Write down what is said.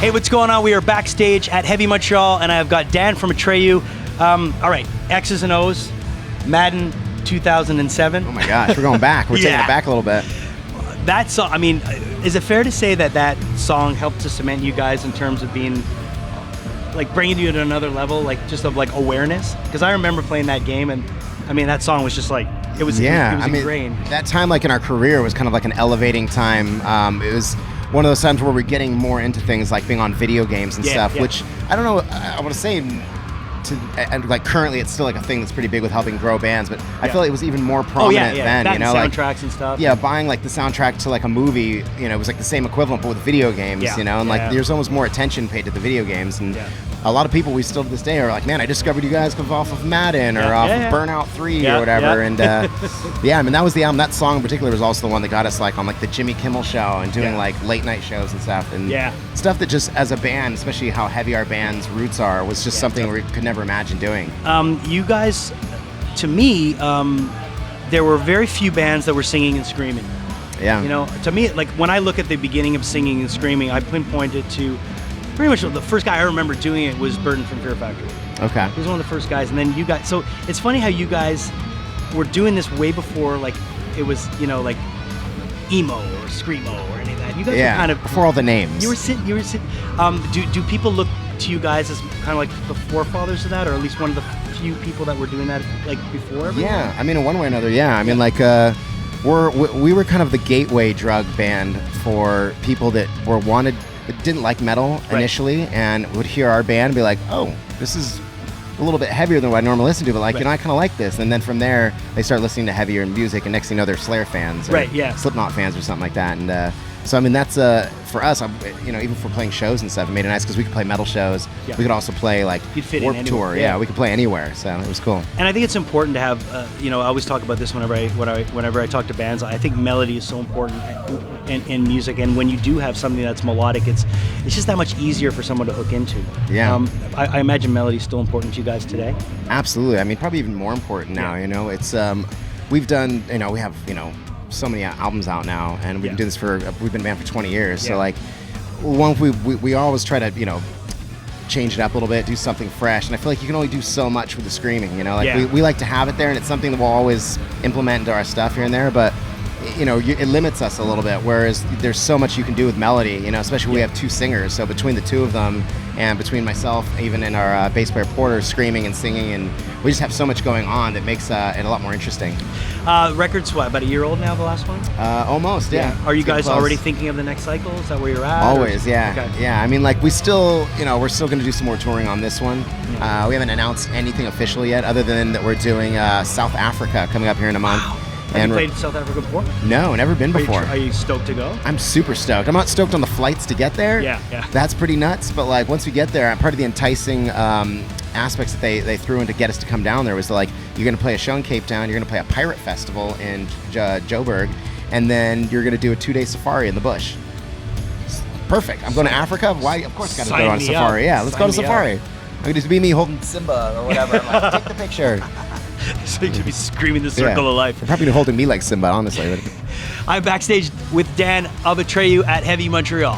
Hey, what's going on? We are backstage at Heavy Montreal, and I've got Dan from Atreyu. All right, X's and O's, Madden 2007. Oh my gosh, we're going back. We're taking it back a little bit. That song, I mean, is it fair to say that that song helped to cement you guys in terms of being, like, bringing you to another level, like, just of, like, awareness? Because I remember playing that game, and, I mean, that song was just, like, it was ingrained. That time, like, in our career was kind of like an elevating time. It was one of those times where we're getting more into things like being on video games and stuff, which, I don't know, I want to say, and like currently it's still like a thing that's pretty big with helping grow bands, but I feel like it was even more prominent then, back you know, soundtracks like and stuff. Yeah, buying like the soundtrack to like a movie, you know, it was like the same equivalent but with video games, you know, and like there's almost more attention paid to the video games, and a lot of people we still to this day are like, man, I discovered you guys off of Madden or off of Burnout 3 or whatever, and yeah, I mean that was the album. That song in particular was also the one that got us like on like the Jimmy Kimmel show and doing like late night shows and stuff, and stuff that just as a band, especially how heavy our band's roots are, was just something we could never imagine doing. You guys, to me, there were very few bands that were singing and screaming. Yeah. You know, to me, like when I look at the beginning of singing and screaming, I pinpoint it to pretty much the first guy I remember doing it was Burton from Fear Factory. Okay. He was one of the first guys, and then you guys. So it's funny how you guys were doing this way before, like it was, you know, like emo or screamo or any of that. You guys were kind of before all the names. You were sitting. Do people look to you guys as kind of like the forefathers of that, or at least one of the few people that were doing that like before everyone? Yeah, I mean in one way or another, I mean like we were kind of the gateway drug band for people that didn't like metal initially and would hear our band and be like, oh, this is a little bit heavier than what I normally listen to, but like, you know, I kind of like this. And then from there, they start listening to heavier music, and next thing you know, they're Slayer fans or Slipknot fans or something like that. And so, I mean, that's, for us, you know, even for playing shows and stuff, it made it nice because we could play metal shows. We could also play, like, Warped Tour. Yeah, we could play anywhere, so it was cool. And I think it's important to have, you know, I always talk about this whenever I talk to bands. I think melody is so important in music, and when you do have something that's melodic, it's just that much easier for someone to hook into. Yeah. I imagine melody is still important to you guys today. Absolutely. I mean, probably even more important now, you know. It's, we've done, you know, we have, you know, so many albums out now, and we've been doing this we've been a band for 20 years, so like we always try to, you know, change it up a little bit, do something fresh, and I feel like you can only do so much with the screaming, you know, like we like to have it there, and it's something that we'll always implement into our stuff here and there, but you know, it limits us a little bit, whereas there's so much you can do with melody, you know, especially we have two singers, so between the two of them and between myself, even in our bass player Porter, screaming and singing, and we just have so much going on that makes it a lot more interesting. Record's what, about a year old now, the last one? Almost, yeah. Are you guys already thinking of the next cycle? Is that where you're at? Always, yeah. I mean, like, we still, you know, we're still going to do some more touring on this one. We haven't announced anything officially yet, other than that we're doing South Africa coming up here in a month. Wow. Have you played South Africa before? No, never been before. Are you stoked to go? I'm super stoked. I'm not stoked on the flights to get there. Yeah. That's pretty nuts. But like once we get there, part of the enticing aspects that they threw in to get us to come down there was like, you're going to play a show in Cape Town, you're going to play a pirate festival in Joburg, and then you're going to do a 2-day safari in the bush. Perfect. I'm going to Africa. Why? Of course, got to go on a safari. Yeah, let's go to safari. I'm going to just be me holding Simba or whatever. I'm like, take the picture. So you should be screaming the circle of life. They're probably holding me like Simba, honestly. I'm backstage with Dan of Atreyu at Heavy Montreal.